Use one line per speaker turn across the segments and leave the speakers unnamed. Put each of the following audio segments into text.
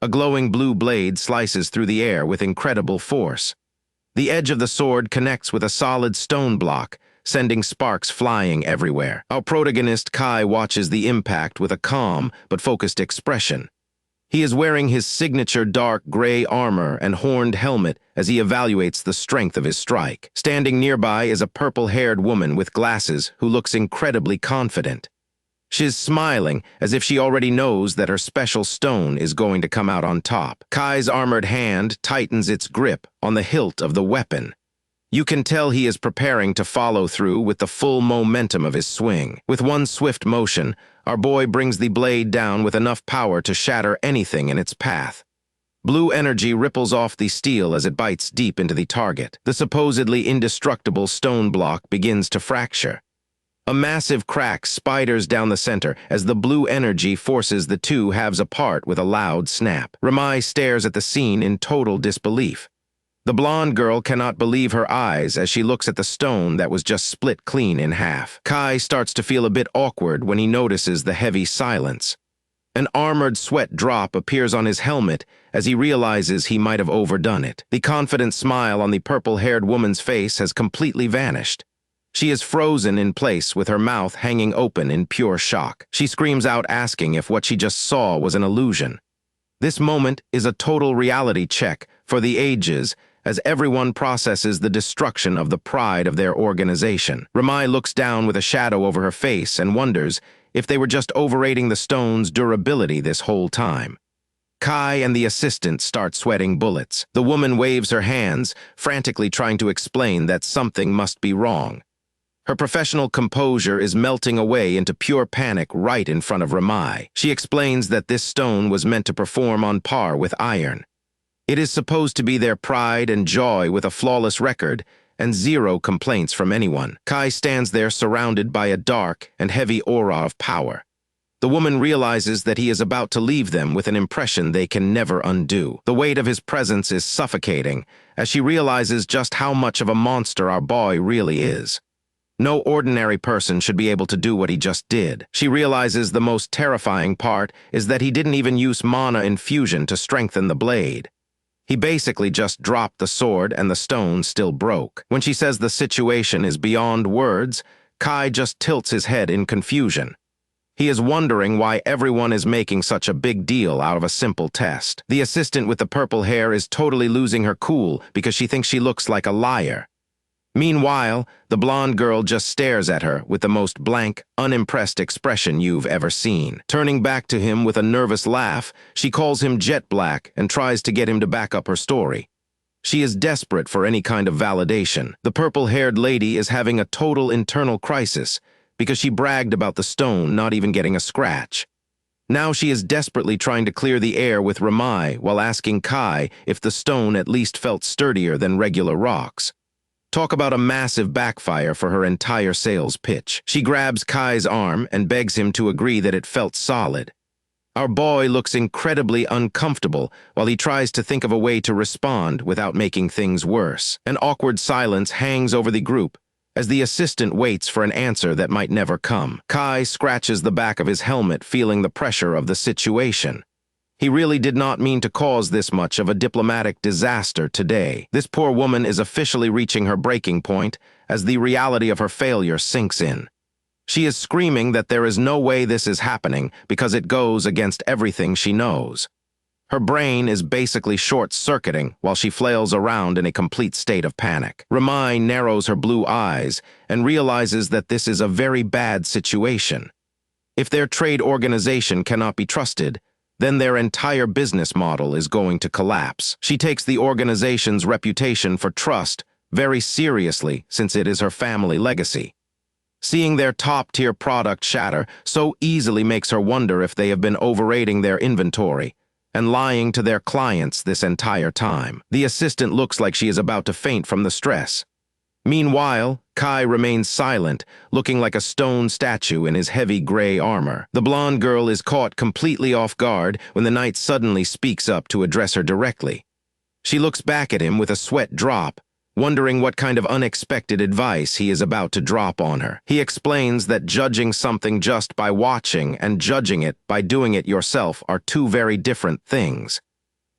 A glowing blue blade slices through the air with incredible force. The edge of the sword connects with a solid stone block, sending sparks flying everywhere. Our protagonist Kai watches the impact with a calm but focused expression. He is wearing his signature dark gray armor and horned helmet as he evaluates the strength of his strike. Standing nearby is a purple-haired woman with glasses who looks incredibly confident. She's smiling as if she already knows that her special stone is going to come out on top. Kai's armored hand tightens its grip on the hilt of the weapon. You can tell he is preparing to follow through with the full momentum of his swing. With one swift motion, our boy brings the blade down with enough power to shatter anything in its path. Blue energy ripples off the steel as it bites deep into the target. The supposedly indestructible stone block begins to fracture. A massive crack spiders down the center as the blue energy forces the two halves apart with a loud snap. Ramai stares at the scene in total disbelief. The blonde girl cannot believe her eyes as she looks at the stone that was just split clean in half. Kai starts to feel a bit awkward when he notices the heavy silence. An armored sweat drop appears on his helmet as he realizes he might have overdone it. The confident smile on the purple-haired woman's face has completely vanished. She is frozen in place with her mouth hanging open in pure shock. She screams out asking if what she just saw was an illusion. This moment is a total reality check for the ages as everyone processes the destruction of the pride of their organization. Ramai looks down with a shadow over her face and wonders if they were just overrating the stone's durability this whole time. Kai and the assistant start sweating bullets. The woman waves her hands, frantically trying to explain that something must be wrong. Her professional composure is melting away into pure panic right in front of Ramai. She explains that this stone was meant to perform on par with iron. It is supposed to be their pride and joy with a flawless record and zero complaints from anyone. Kai stands there surrounded by a dark and heavy aura of power. The woman realizes that he is about to leave them with an impression they can never undo. The weight of his presence is suffocating as she realizes just how much of a monster our boy really is. No ordinary person should be able to do what he just did. She realizes the most terrifying part is that he didn't even use mana infusion to strengthen the blade. He basically just dropped the sword and the stone still broke. When she says the situation is beyond words, Kai just tilts his head in confusion. He is wondering why everyone is making such a big deal out of a simple test. The assistant with the purple hair is totally losing her cool because she thinks she looks like a liar. Meanwhile, the blonde girl just stares at her with the most blank, unimpressed expression you've ever seen. Turning back to him with a nervous laugh, she calls him Jet Black and tries to get him to back up her story. She is desperate for any kind of validation. The purple-haired lady is having a total internal crisis because she bragged about the stone not even getting a scratch. Now she is desperately trying to clear the air with Ramai while asking Kai if the stone at least felt sturdier than regular rocks. Talk about a massive backfire for her entire sales pitch. She grabs Kai's arm and begs him to agree that it felt solid. Our boy looks incredibly uncomfortable while he tries to think of a way to respond without making things worse. An awkward silence hangs over the group as the assistant waits for an answer that might never come. Kai scratches the back of his helmet, feeling the pressure of the situation. He really did not mean to cause this much of a diplomatic disaster today. This poor woman is officially reaching her breaking point as the reality of her failure sinks in. She is screaming that there is no way this is happening because it goes against everything she knows. Her brain is basically short-circuiting while she flails around in a complete state of panic. Ramai narrows her blue eyes and realizes that this is a very bad situation. If their trade organization cannot be trusted, then their entire business model is going to collapse. She takes the organization's reputation for trust very seriously since it is her family legacy. Seeing their top-tier product shatter so easily makes her wonder if they have been overrating their inventory and lying to their clients this entire time. The assistant looks like she is about to faint from the stress. Meanwhile, Kai remains silent, looking like a stone statue in his heavy gray armor. The blonde girl is caught completely off guard when the knight suddenly speaks up to address her directly. She looks back at him with a sweat drop, wondering what kind of unexpected advice he is about to drop on her. He explains that judging something just by watching and judging it by doing it yourself are two very different things.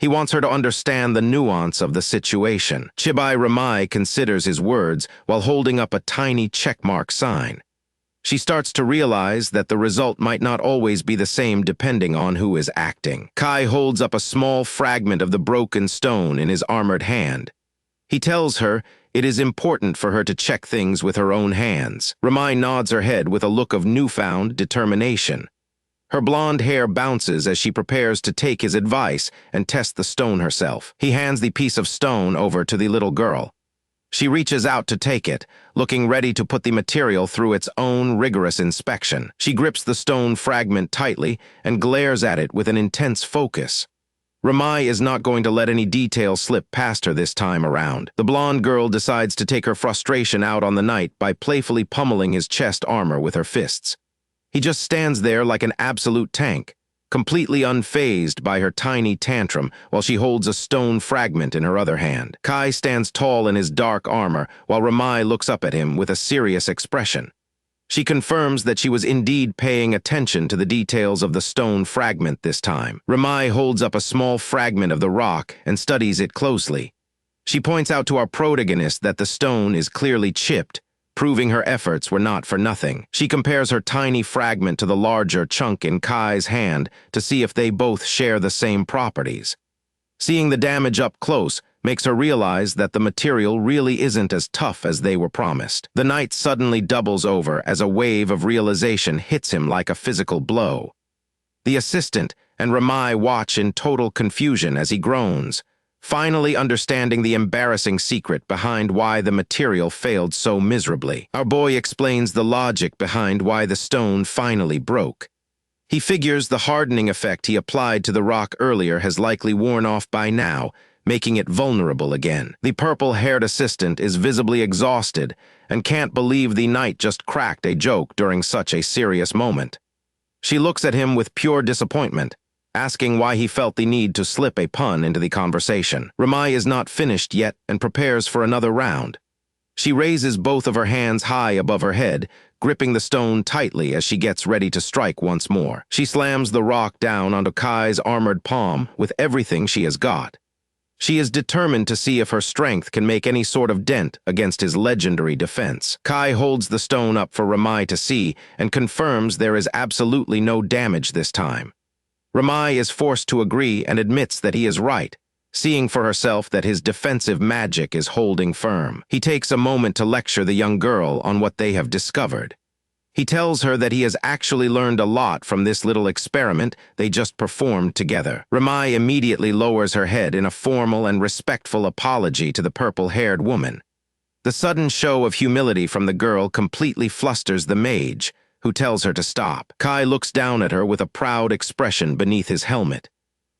He wants her to understand the nuance of the situation. Chibai Ramai considers his words while holding up a tiny checkmark sign. She starts to realize that the result might not always be the same depending on who is acting. Kai holds up a small fragment of the broken stone in his armored hand. He tells her it is important for her to check things with her own hands. Ramai nods her head with a look of newfound determination. Her blonde hair bounces as she prepares to take his advice and test the stone herself. He hands the piece of stone over to the little girl. She reaches out to take it, looking ready to put the material through its own rigorous inspection. She grips the stone fragment tightly and glares at it with an intense focus. Ramai is not going to let any detail slip past her this time around. The blonde girl decides to take her frustration out on the knight by playfully pummeling his chest armor with her fists. He just stands there like an absolute tank, completely unfazed by her tiny tantrum while she holds a stone fragment in her other hand. Kai stands tall in his dark armor while Ramai looks up at him with a serious expression. She confirms that she was indeed paying attention to the details of the stone fragment this time. Ramai holds up a small fragment of the rock and studies it closely. She points out to our protagonist that the stone is clearly chipped, proving her efforts were not for nothing. She compares her tiny fragment to the larger chunk in Kai's hand to see if they both share the same properties. Seeing the damage up close makes her realize that the material really isn't as tough as they were promised. The knight suddenly doubles over as a wave of realization hits him like a physical blow. The assistant and Ramai watch in total confusion as he groans, finally understanding the embarrassing secret behind why the material failed so miserably. Our boy explains the logic behind why the stone finally broke. He figures the hardening effect he applied to the rock earlier has likely worn off by now, making it vulnerable again. The purple-haired assistant is visibly exhausted and can't believe the knight just cracked a joke during such a serious moment. She looks at him with pure disappointment, asking why he felt the need to slip a pun into the conversation. Ramai is not finished yet and prepares for another round. She raises both of her hands high above her head, gripping the stone tightly as she gets ready to strike once more. She slams the rock down onto Kai's armored palm with everything she has got. She is determined to see if her strength can make any sort of dent against his legendary defense. Kai holds the stone up for Ramai to see and confirms there is absolutely no damage this time. Ramai is forced to agree and admits that he is right, seeing for herself that his defensive magic is holding firm. He takes a moment to lecture the young girl on what they have discovered. He tells her that he has actually learned a lot from this little experiment they just performed together. Ramai immediately lowers her head in a formal and respectful apology to the purple-haired woman. The sudden show of humility from the girl completely flusters the mage, who tells her to stop. Kai looks down at her with a proud expression beneath his helmet.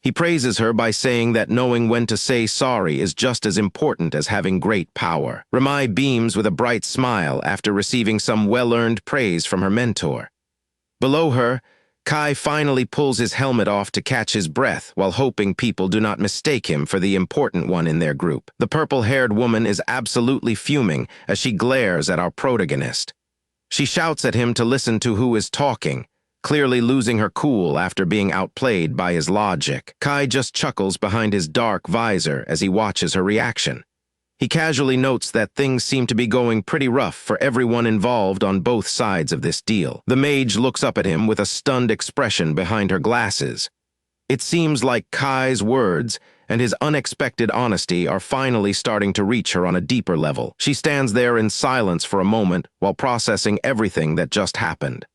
He praises her by saying that knowing when to say sorry is just as important as having great power. Ramai beams with a bright smile after receiving some well-earned praise from her mentor. Below her, Kai finally pulls his helmet off to catch his breath while hoping people do not mistake him for the important one in their group. The purple-haired woman is absolutely fuming as she glares at our protagonist. She shouts at him to listen to who is talking, clearly losing her cool after being outplayed by his logic. Kai just chuckles behind his dark visor as he watches her reaction. He casually notes that things seem to be going pretty rough for everyone involved on both sides of this deal. The mage looks up at him with a stunned expression behind her glasses. It seems like Kai's words and his unexpected honesty are finally starting to reach her on a deeper level. She stands there in silence for a moment while processing everything that just happened.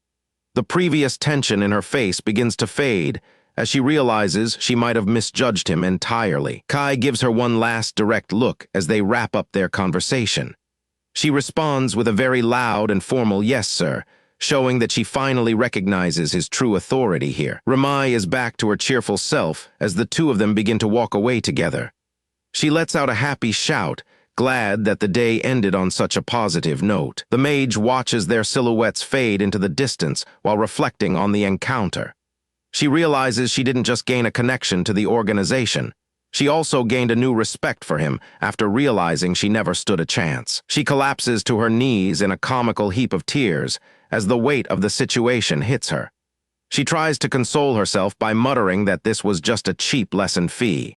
The previous tension in her face begins to fade as she realizes she might have misjudged him entirely. Kai gives her one last direct look as they wrap up their conversation. She responds with a very loud and formal "yes, sir," showing that she finally recognizes his true authority here. Ramai is back to her cheerful self as the two of them begin to walk away together. She lets out a happy shout, glad that the day ended on such a positive note. The mage watches their silhouettes fade into the distance while reflecting on the encounter. She realizes she didn't just gain a connection to the organization. She also gained a new respect for him after realizing she never stood a chance. She collapses to her knees in a comical heap of tears as the weight of the situation hits her. She tries to console herself by muttering that this was just a cheap lesson fee.